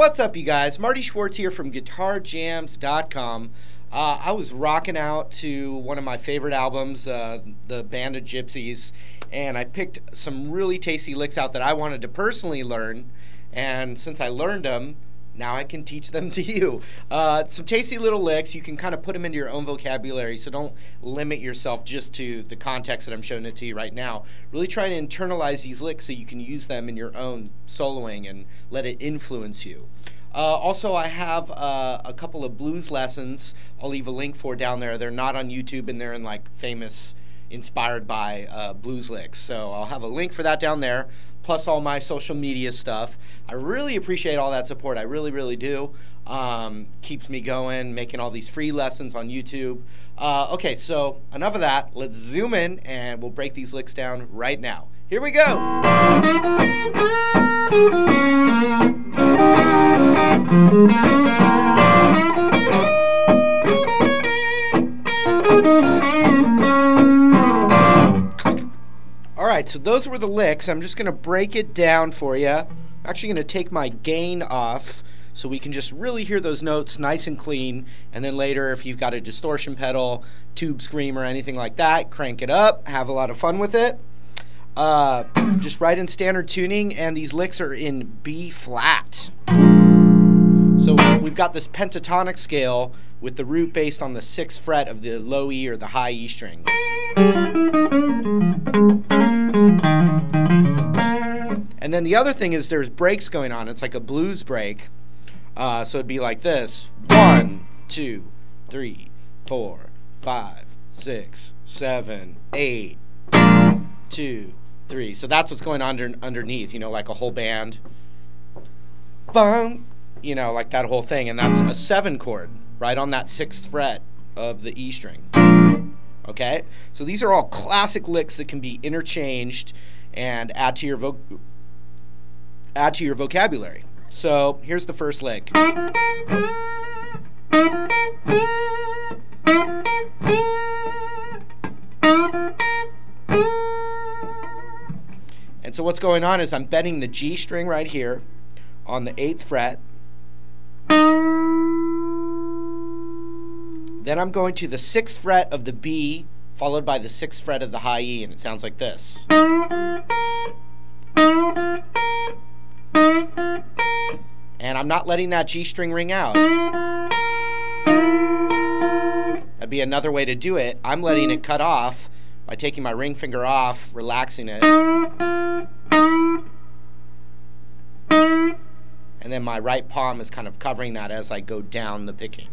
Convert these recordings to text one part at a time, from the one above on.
What's up, you guys? Marty Schwartz here from GuitarJams.com. I was rocking out to one of my favorite albums, the Band of Gypsies, and I picked some really tasty licks out that I wanted to personally learn, and since I learned them, now I can teach them to you. Some tasty little licks. You can kind of put them into your own vocabulary, so don't limit yourself just to the context that I'm showing it to you right now. Really try to internalize these licks so you can use them in your own soloing and let it influence you. Also, I have a couple of blues lessons I'll leave a link for down there. They're not on YouTube, and they're in like famous, inspired by blues licks. So I'll have a link for that down there, plus all my social media stuff. I really appreciate all that support. I really, really do. Keeps me going, making all these free lessons on YouTube. Okay, so enough of that. Let's zoom in, and we'll break these licks down right now. Here we go. Alright, so those were the licks. I'm just going to break it down for you. I'm actually going to take my gain off so we can just really hear those notes nice and clean. And then later, if you've got a distortion pedal, tube screamer, anything like that, crank it up, have a lot of fun with it. Just right in standard tuning, and these licks are in B flat. So we've got this pentatonic scale with the root based on the 6th fret of the low E or the high E string. And then the other thing is there's breaks going on. It's like a blues break. So it'd be like this: 1, 2, 3, 4, 5, 6, 7, 8, 2, 3. So that's what's going on underneath, you know, like a whole band. Bang! You know, like that whole thing. And that's a 7 chord right on that 6th fret of the E string. Okay? So these are all classic licks that can be interchanged and add to your vocabulary. So here's the first lick. And so what's going on is I'm bending the G string right here on the 8th fret. Then I'm going to the 6th fret of the B, followed by the 6th fret of the high E, and it sounds like this. And I'm not letting that G string ring out. That'd be another way to do it. I'm letting it cut off by taking my ring finger off, relaxing it. And then my right palm is kind of covering that as I go down the picking.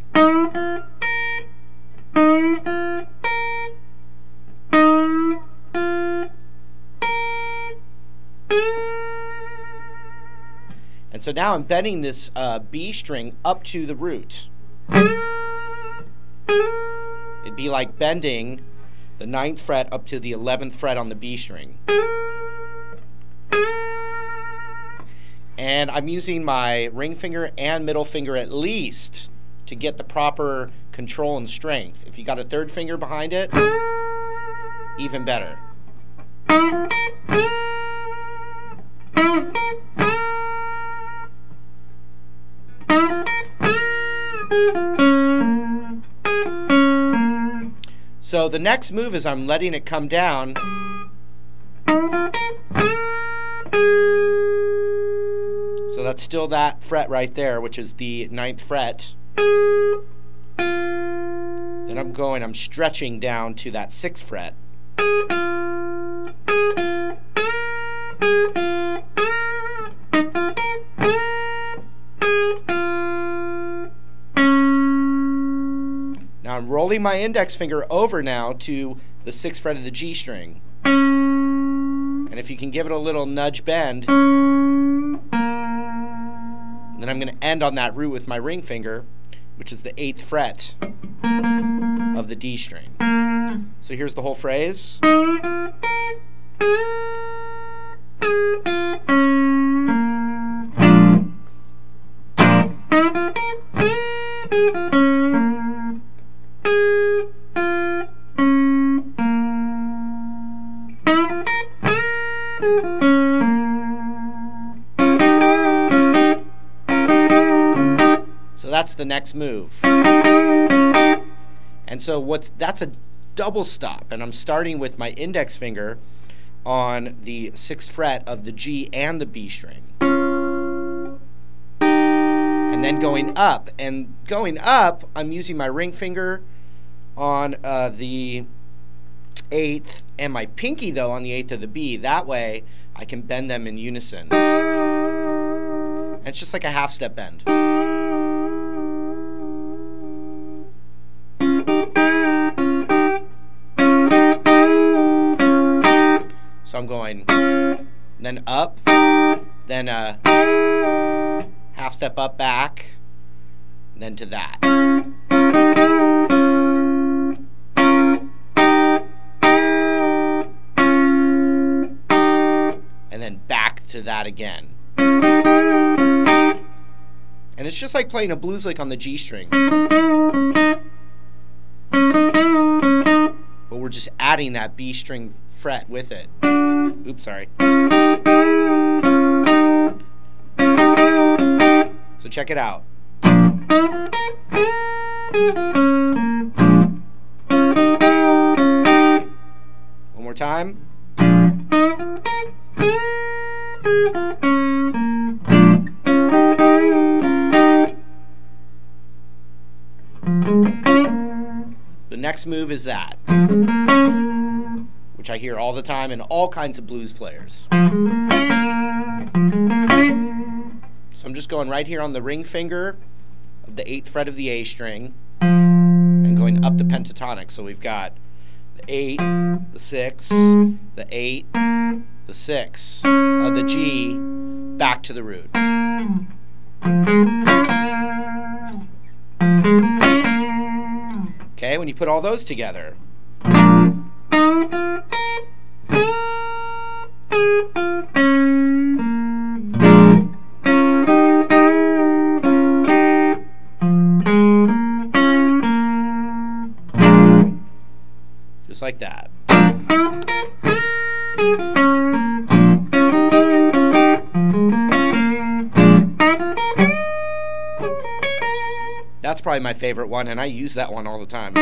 And so now I'm bending this B string up to the root. It'd be like bending the 9th fret up to the 11th fret on the B string. And I'm using my ring finger and middle finger at least to get the proper control and strength. If you got a 3rd finger behind it, even better. So the next move is I'm letting it come down. So that's still that fret right there, which is the 9th fret. Then I'm stretching down to that 6th fret. Now I'm rolling my index finger over now to the 6th fret of the G string. And if you can give it a little nudge bend, then I'm going to end on that root with my ring finger, which is the 8th fret of the D string. So here's the whole phrase. that's the next move. And so that's a double stop, and I'm starting with my index finger on the 6th fret of the G and the B string. And then going up, I'm using my ring finger on the 8th and my pinky though on the 8th of the B. That way I can bend them in unison. And it's just like a half step bend. So I'm going then up, then half step up, back, then to that. And then back to that again. And it's just like playing a blues lick on the G string. But we're just adding that B string fret with it. Oops, sorry. So check it out. One more time. The next move is that, which I hear all the time in all kinds of blues players. So I'm just going right here on the ring finger of the 8th fret of the A string and going up the pentatonic. So we've got the 8, the 6, the 8, the 6 of the G, back to the root. Okay, when you put all those together, just like that. That's probably my favorite one, and I use that one all the time.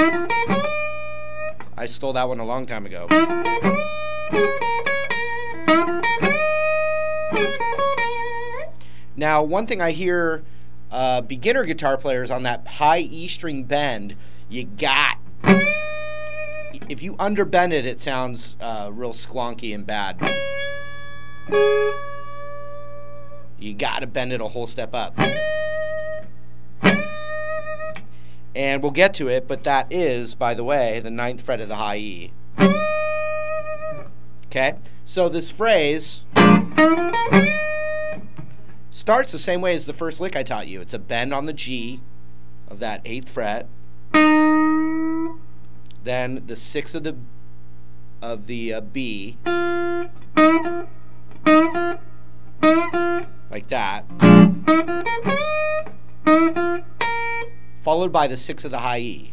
I stole that one a long time ago. Now, one thing I hear beginner guitar players on that high E string bend, if you underbend it, it sounds real squonky and bad. You gotta bend it a whole step up. And we'll get to it, but that is, by the way, the 9th fret of the high E. Okay? So this phrase starts the same way as the first lick I taught you. It's a bend on the G of that 8th fret. Then the 6th of the B. Like that. Followed by the 6th of the high E.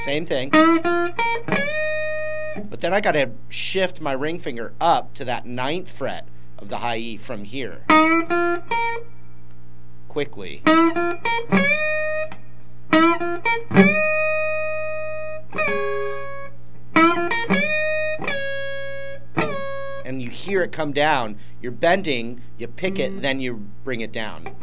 Same thing. But then I got to shift my ring finger up to that 9th fret of the high E from here. Quickly. And you hear it come down. You're bending, you pick it, then you bring it down.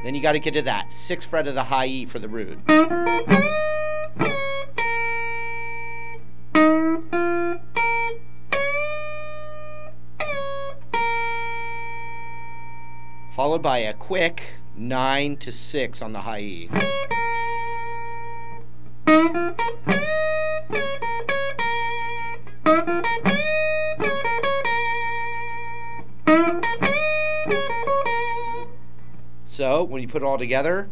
Then you got to get to that 6th fret of the high E for the root. Followed by a quick 9 to 6 on the high E. So, when you put it all together,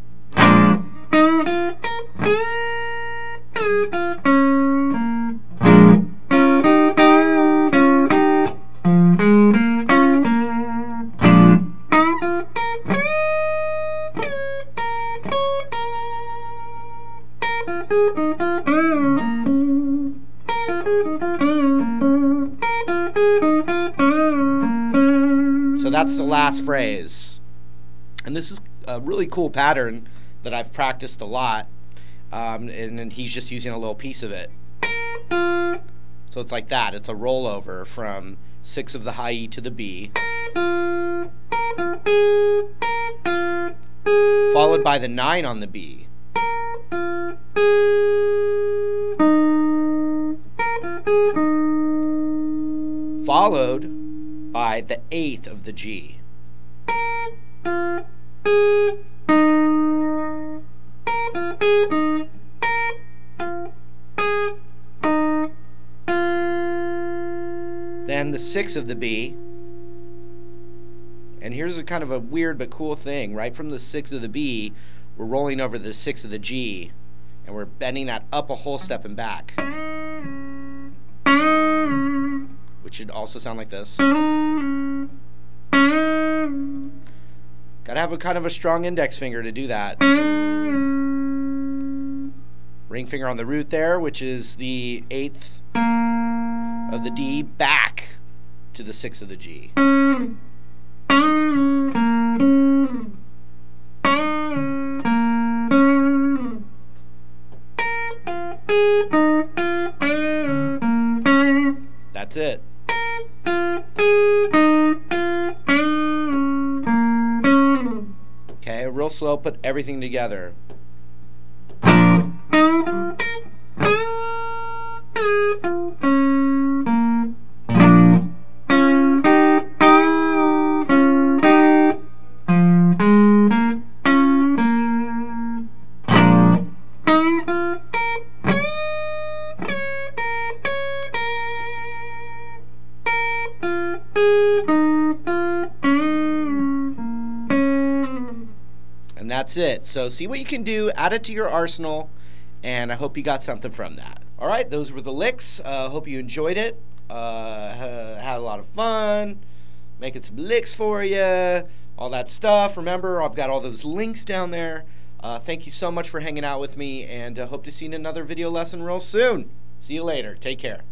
So that's the last phrase. And this is a really cool pattern that I've practiced a lot. And he's just using a little piece of it. So it's like that. It's a rollover from 6 of the high E to the B, followed by the 9 on the B, followed by the 8th of the G. Then the 6th of the B. And here's a kind of a weird but cool thing. Right from the 6th of the B, we're rolling over the 6th of the G, and we're bending that up a whole step and back, which should also sound like this. Gotta have a kind of a strong index finger to do that. Ring finger on the root there, which is the 8th of the D, back to the 6th of the G. That's it. Okay, real slow, put everything together. And that's it. So see what you can do, add it to your arsenal, and I hope you got something from that. All right, those were the licks. Hope you enjoyed it. Had a lot of fun making some licks for you, all that stuff. Remember, I've got all those links down there. Thank you so much for hanging out with me, and hope to see you in another video lesson real soon. See you later. Take care.